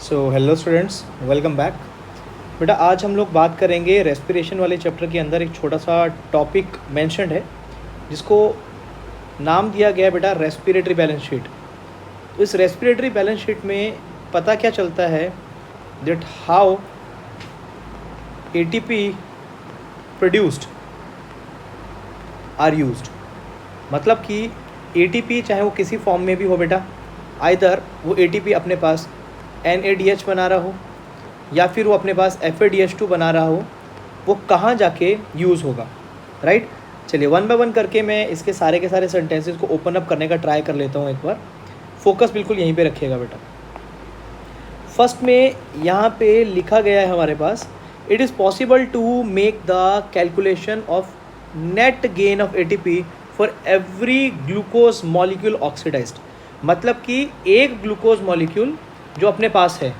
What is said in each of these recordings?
So hello students, welcome back. बेटा आज हम लोग बात करेंगे रेस्पिरेशन वाले चैप्टर के अंदर एक छोटा सा टॉपिक मेंशन्ड है जिसको नाम दिया गया है बेटा रेस्पिरेटरी बैलेंस शीट। तो इस रेस्पिरेटरी बैलेंस शीट में पता क्या चलता है that how ATP produced are used. मतलब कि एटीपी चाहे वो किसी फॉर्म में भी हो बेटा, आइदर वो एटीपी अपने पास NADH बना रहा हो या फिर वो अपने पास FADH2 बना रहा हो, वो कहाँ जाके यूज़ होगा, राइट। चलिए वन बाय वन करके मैं इसके सारे के सारे सेंटेंसेस को ओपन अप करने का ट्राई कर लेता हूँ एक बार। फोकस बिल्कुल यहीं पे रखिएगा बेटा। फर्स्ट में यहाँ पे लिखा गया है हमारे पास, it is possible to make the calculation of net gain of ATP for every glucose molecule oxidised. मतलब कि एक ग्लूकोज मॉलिक्यूल जो अपने पास है,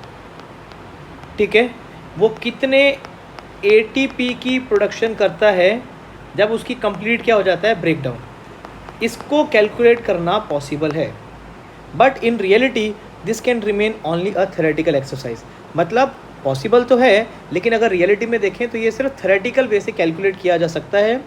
ठीक है, वो कितने ATP की प्रोडक्शन करता है जब उसकी कंप्लीट क्या हो जाता है, ब्रेकडाउन। इसको कैलकुलेट करना पॉसिबल है, but in reality this can remain only a theoretical exercise. मतलब पॉसिबल तो है, लेकिन अगर रियलिटी में देखें तो ये सिर्फ थ्योरेटिकल वे से कैलकुलेट किया जा सकता है।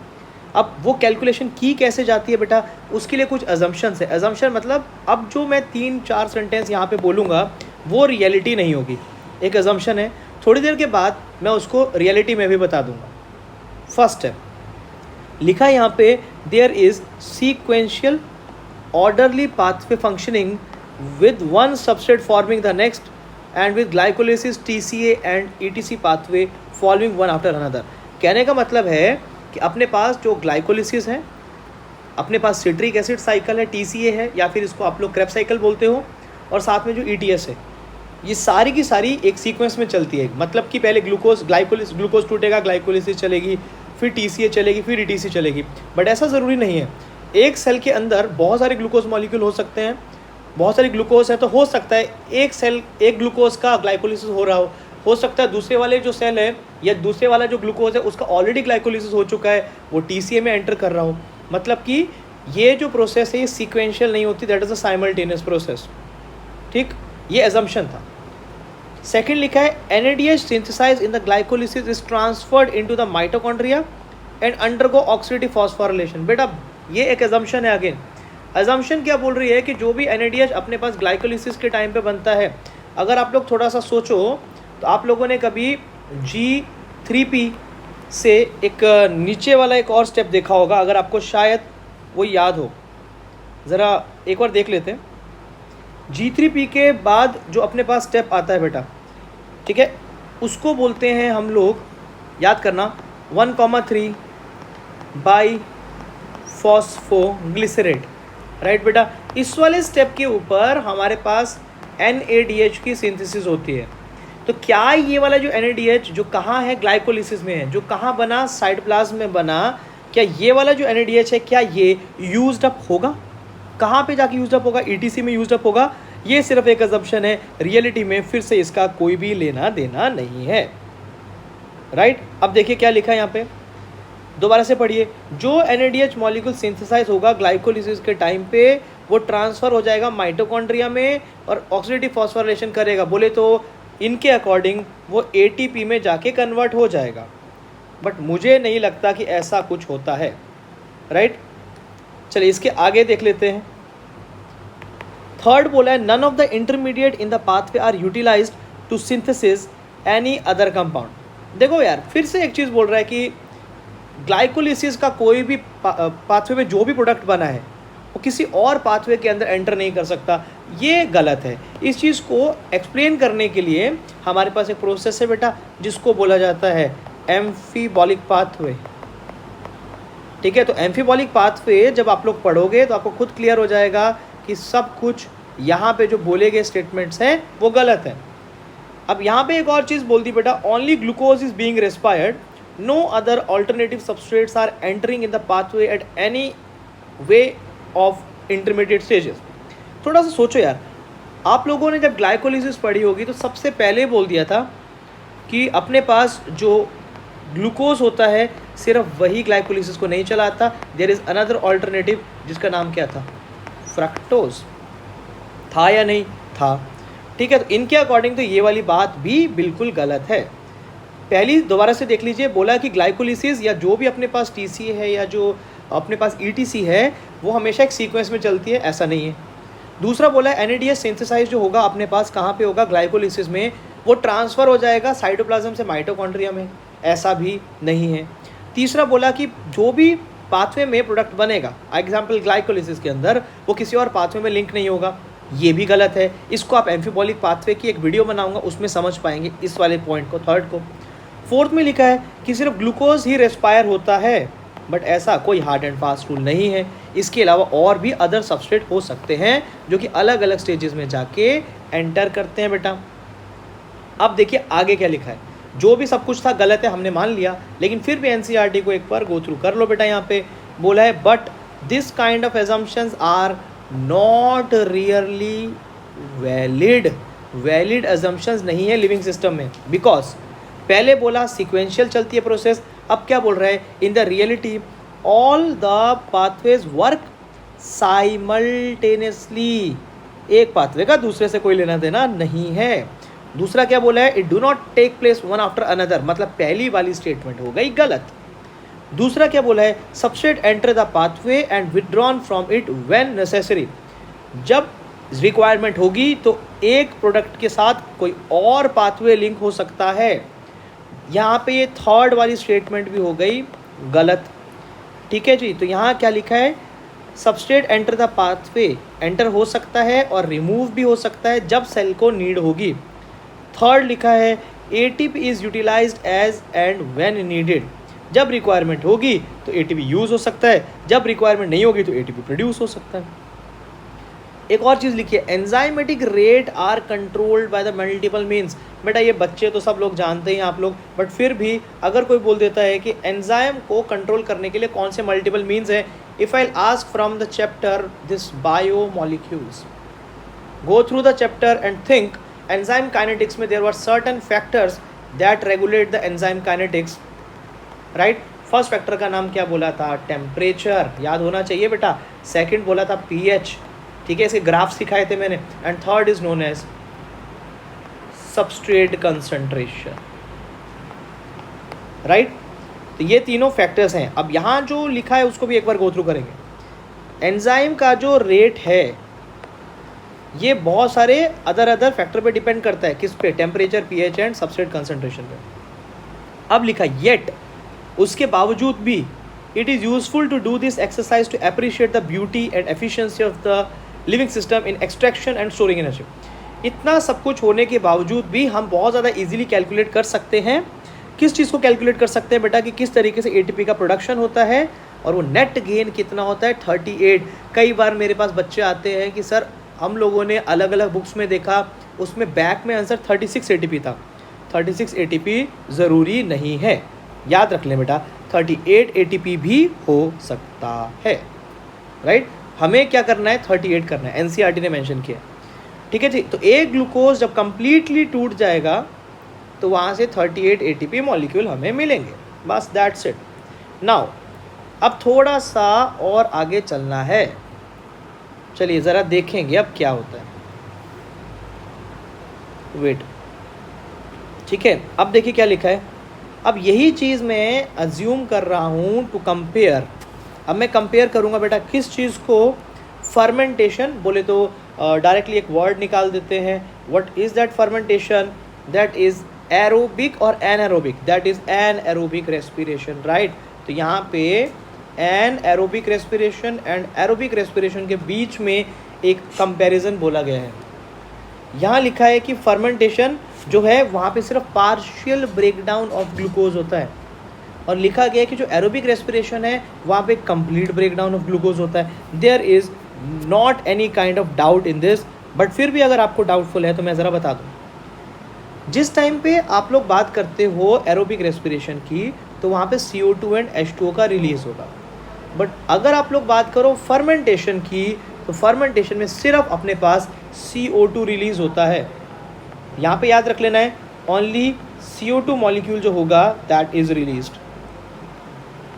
अब वो कैलकुलेशन की कैसे जाती है बेटा, उसके लिए कुछ अजम्पशंस है। अजम्पशन मतलब अब जो मैं 3-4 सेंटेंस यहाँ पे बोलूँगा वो रियलिटी नहीं होगी, एक अजम्पशन है। थोड़ी देर के बाद मैं उसको रियलिटी में भी बता दूंगा। फर्स्ट है लिखा यहाँ पे, there is sequential orderly pathway functioning with one substrate forming the next and with glycolysis TCA and ETC pathway following one after another। कहने का मतलब है कि अपने पास जो ग्लाइकोलिसिस है, अपने पास सिट्रिक एसिड साइकिल है, TCA है, या फिर इसको आप लोग क्रेब्स साइकिल बोलते हो, और साथ में जो ETS है, ये सारी की सारी एक सीक्वेंस में चलती है। मतलब कि पहले ग्लूकोज टूटेगा, ग्लाइकोलिसिस चलेगी, फिर TCA चलेगी, फिर ETC चलेगी। बट ऐसा ज़रूरी नहीं है। एक सेल के अंदर बहुत सारे ग्लूकोज मॉलिक्यूल हो सकते हैं, बहुत सारी ग्लूकोज है, तो हो सकता है एक ग्लूकोज का ग्लाइकोलिसिस हो रहा हो सकता है दूसरे वाले जो सेल है या दूसरे वाला जो ग्लूकोज है उसका ऑलरेडी ग्लाइकोलिसिस हो चुका है, वो TCA में एंटर कर रहा हो। मतलब कि ये जो प्रोसेस है ये सीक्वेंशियल नहीं होती, that is a simultaneous process. ठीक, ये एजम्पशन था। सेकेंड लिखा है, NADH synthesize in the glycolysis is transferred into the mitochondria and undergo oxidative phosphorylation. बेटा ये एक एजम्पशन है। अगेन अजम्पशन क्या बोल रही है कि जो भी NADH अपने पास ग्लाइकोलिसिस के टाइम पे बनता है, अगर आप लोग थोड़ा सा सोचो तो आप लोगों ने कभी G3P से एक नीचे वाला एक और स्टेप देखा होगा, अगर आपको शायद वो याद हो, ज़रा एक बार देख लेते हैं। G3P के बाद जो अपने पास स्टेप आता है बेटा, ठीक है, उसको बोलते हैं हम लोग, याद करना, 1,3 बाई फॉस्फोग्लिसरेट, राइट बेटा। इस वाले स्टेप के ऊपर हमारे पास NADH की सिंथेसिस होती है। तो क्या ये वाला जो NADH जो कहाँ है, ग्लाइकोलिसिस में है, जो कहाँ बना, साइटोप्लाज्म में बना, क्या ये वाला जो NADH है क्या ये यूज्ड अप होगा? कहाँ पे जाके यूज्ड अप होगा? ETC में यूज्ड अप होगा। ये सिर्फ एक अजम्पशन है, रियलिटी में फिर से इसका कोई भी लेना देना नहीं है, राइट। अब देखिए क्या लिखा है यहाँ पे, दोबारा से पढ़िए। जो NADH मॉलिक्यूल सिंथेसाइज होगा ग्लाइकोलिसिस के टाइम पे, वो ट्रांसफ़र हो जाएगा माइटोकॉन्ड्रिया में और ऑक्सीडेटिव फॉस्फोराइलेशन करेगा। बोले तो इनके अकॉर्डिंग वो ATP में जाके कन्वर्ट हो जाएगा, बट मुझे नहीं लगता कि ऐसा कुछ होता है, राइट। चलिए इसके आगे देख लेते हैं। थर्ड बोला है, none of the intermediate in the pathway are utilized to synthesis any other compound. देखो यार, फिर से एक चीज़ बोल रहा है कि ग्लाइकोलिसिस का कोई भी पाथवे में जो भी प्रोडक्ट बना है वो किसी और पाथवे के अंदर एंटर नहीं कर सकता। ये गलत है। इस चीज़ को एक्सप्लेन करने के लिए हमारे पास एक प्रोसेस है बेटा, जिसको बोला जाता है एम्फीबॉलिक पाथवे। ठीक है, तो एम्फीबॉलिक पाथवे जब आप लोग पढ़ोगे तो आपको खुद क्लियर हो जाएगा कि सब कुछ यहाँ पे जो बोले गए स्टेटमेंट्स हैं वो गलत है। अब यहाँ पे एक और चीज़ बोल दी बेटा, only glucose is being respired, no other alternative substrates are entering in the pathway at any way of intermediate stages। थोड़ा सा सोचो यार, आप लोगों ने जब ग्लाइकोलिसिस पढ़ी होगी तो सबसे पहले बोल दिया था कि अपने पास जो ग्लूकोज होता है सिर्फ वही ग्लाइकोलिसिस को नहीं चलाता, देयर इज़ अनदर ऑल्टरनेटिव जिसका नाम क्या था, फ्रक्टोज। था या नहीं था? ठीक है, तो इनके अकॉर्डिंग तो ये वाली बात भी बिल्कुल गलत है। पहली दोबारा से देख लीजिए, बोला कि ग्लाइकोलिसिस या जो भी अपने पास टीसी है या जो अपने पास ईटीसी है वो हमेशा एक सीक्वेंस में चलती है, ऐसा नहीं है। दूसरा बोला है एनएडीएच सिंथेसाइज जो होगा अपने पास कहाँ पे होगा, ग्लाइकोलिसिस में, वो ट्रांसफ़र हो जाएगा साइटोप्लाज्म से माइटोकॉन्ड्रिया में, ऐसा भी नहीं है। तीसरा बोला कि जो भी पाथवे में प्रोडक्ट बनेगा, एग्जाम्पल ग्लाइकोलिसिस के अंदर, वो किसी और पाथवे में लिंक नहीं होगा, ये भी गलत है। इसको आप एम्फिबॉलिक पाथवे की एक वीडियो बनाऊंगा, उसमें समझ पाएंगे इस वाले पॉइंट को, थर्ड को। फोर्थ में लिखा है कि सिर्फ ग्लूकोज ही रेस्पायर होता है, बट ऐसा कोई हार्ड एंड फास्ट रूल नहीं है। इसके अलावा और भी अदर सबस्ट्रेट हो सकते हैं जो कि अलग अलग स्टेजेस में जाके एंटर करते हैं बेटा। अब देखिए आगे क्या लिखा है, जो भी सब कुछ था गलत है हमने मान लिया, लेकिन फिर भी एनसीईआरटी को एक बार गो थ्रू कर लो बेटा। यहाँ पे बोला है but this kind of assumptions are not really valid assumptions नहीं है लिविंग सिस्टम में, बिकॉज पहले बोला सीक्वेंशियल चलती है प्रोसेस, अब क्या बोल रहा है, in the reality all the pathways work simultaneously, एक पाथवे का दूसरे से कोई लेना देना नहीं है। दूसरा क्या बोला है, it do not take place one after another, मतलब पहली वाली स्टेटमेंट हो गई गलत। दूसरा क्या बोला है, substrate enter the pathway and withdrawn from it when necessary, जब रिक्वायरमेंट होगी तो एक प्रोडक्ट के साथ कोई और पाथवे लिंक हो सकता है। यहाँ पे ये थर्ड वाली स्टेटमेंट भी हो गई गलत, ठीक है जी। तो यहाँ क्या लिखा है, substrate enter the pathway, enter हो सकता है और रिमूव भी हो सकता है जब सेल को नीड होगी। थर्ड लिखा है ATP is utilized as and when needed, जब रिक्वायरमेंट होगी तो एटीपी यूज़ हो सकता है, जब रिक्वायरमेंट नहीं होगी तो एटीपी प्रोड्यूस हो सकता है। एक और चीज़ लिखिए, enzymatic rate are controlled by the multiple means. बेटा ये बच्चे तो सब लोग जानते हैं आप लोग, बट फिर भी अगर कोई बोल देता है कि एंजाइम को कंट्रोल करने के लिए कौन से मल्टीपल मीन्स है, if I ask from the chapter this biomolecules, go through the chapter and think enzyme kinetics में there were certain factors that regulate the enzyme kinetics, right. First factor का नाम क्या बोला था, टेम्परेचर, याद होना चाहिए बेटा। सेकंड बोला था पीएच, ठीक है, इसके ग्राफ्स सिखाए थे मैंने। And third is known as substrate concentration, right. तो ये तीनों फैक्टर्स हैं। अब यहाँ जो लिखा है उसको भी एक बार गो थ्रू करेंगे। एंजाइम का जो रेट है ये बहुत सारे अदर फैक्टर पे डिपेंड करता है, किस पे, temperature, pH and substrate concentration पे। अब लिखा येट, उसके बावजूद भी it is useful to do this exercise to appreciate the beauty and efficiency of the living system in extraction and storing energy. इतना सब कुछ होने के बावजूद भी हम बहुत ज़्यादा इजीली कैलकुलेट कर सकते हैं। किस चीज़ को कैलकुलेट कर सकते हैं बेटा, कि किस तरीके से एटीपी का प्रोडक्शन होता है और वो नेट गेन कितना होता है, 38। कई बार मेरे पास बच्चे आते हैं कि सर हम लोगों ने अलग अलग बुक्स में देखा, उसमें बैक में आंसर 36 एटीपी था। 36 एटीपी ज़रूरी नहीं है, याद रख लें बेटा, 38 एटीपी भी हो सकता है, राइट। हमें क्या करना है, 38 करना है, एनसीईआरटी ने मेंशन किया, ठीक है जी। तो एक ग्लूकोज जब कंप्लीटली टूट जाएगा तो वहाँ से 38 एटीपी मॉलिक्यूल हमें मिलेंगे, बस दैट्स इट। नाउ अब थोड़ा सा और आगे चलना है, चलिए ज़रा देखेंगे अब क्या होता है। वेट, ठीक है। अब देखिए क्या लिखा है। अब यही चीज़ मैं अज्यूम कर रहा हूँ टू कंपेयर। अब मैं कंपेयर करूँगा बेटा किस चीज़ को, फर्मेंटेशन बोले तो डायरेक्टली एक वर्ड निकाल देते हैं। What is that fermentation, that is aerobic और anaerobic, that is anaerobic respiration, right. तो यहाँ पे anaerobic respiration and aerobic respiration के बीच में एक कंपैरिजन बोला गया है। यहाँ लिखा है कि फर्मेंटेशन जो है वहाँ पे सिर्फ पार्शियल ब्रेकडाउन ऑफ ग्लूकोज होता है, और लिखा गया है कि जो एरोबिक रेस्पिरेशन है वहाँ पे कंप्लीट ब्रेकडाउन ऑफ ग्लूकोज होता है। There is not any kind of doubt in this, but फिर भी अगर आपको डाउटफुल है तो मैं ज़रा बता दूँ। जिस टाइम पे आप लोग बात करते हो एरोबिक रेस्पिरेशन की तो वहाँ पे CO2 एंड H2O का रिलीज़ होगा, बट अगर आप लोग बात करो फर्मेंटेशन की तो फर्मेंटेशन में सिर्फ अपने पास CO2 रिलीज़ होता है। यहाँ पे याद रख लेना है, ओनली CO2 मॉलिक्यूल जो होगा दैट इज़ रिलीज्ड,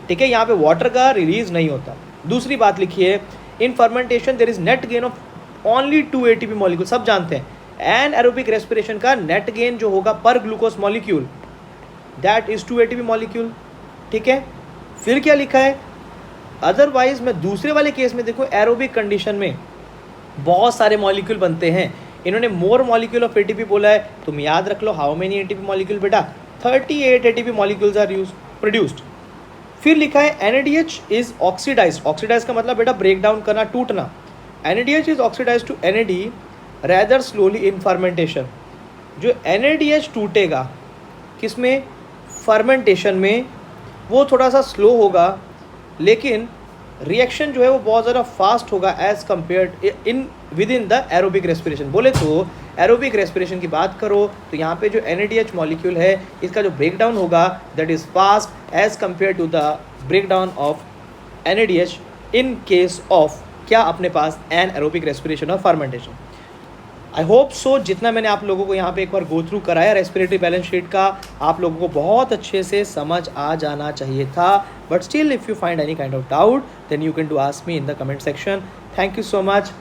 ठीक है। यहाँ पे वाटर का रिलीज़ नहीं होता। दूसरी बात लिखिए, in fermentation there is net gain of only 2 ATP molecule. सब जानते हैं एनारोबिक रेस्पिरेशन का नेट गेन जो होगा पर glucose molecule that is 2 ATP molecule, ठीक है। फिर क्या लिखा है, अदरवाइज मैं दूसरे वाले केस में देखो एरोबिक कंडीशन में बहुत सारे मॉलिक्यूल बनते हैं, इन्होंने मोर मॉलिक्यूल ऑफ ATP बोला है, तुम याद रख लो हाउ मेनी ATP मॉलिक्यूल बेटा, 38 ATP मॉलिक्यूल्स आर प्रोड्यूस्ड। फिर लिखा है NADH इज ऑक्सीडाइज्ड, ऑक्सीडाइज का मतलब बेटा ब्रेक डाउन करना, टूटना। NADH is oxidise to NAD rather slowly in fermentation. जो NADH टूटेगा किसमें, फर्मेंटेशन में, वो थोड़ा सा स्लो होगा, लेकिन रिएक्शन जो है वो बहुत ज़्यादा फास्ट होगा as compared in with in the aerobic respiration. बोले तो एरोबिक रेस्पिरेशन की बात करो तो यहाँ पे जो NADH मॉलिक्यूल है इसका जो ब्रेक डाउन होगा that is fast as compare to the break down of NADH in case of क्या अपने पास एनारोबिक रेस्पिरेशन और फर्मेंटेशन। आई होप सो जितना मैंने आप लोगों को यहाँ पे एक बार गो थ्रू कराया रेस्पिरेटरी बैलेंस शीट का, आप लोगों को बहुत अच्छे से समझ आ जाना चाहिए था। But still if you find any kind of doubt then you can do ask me in the comment section. Thank you so much.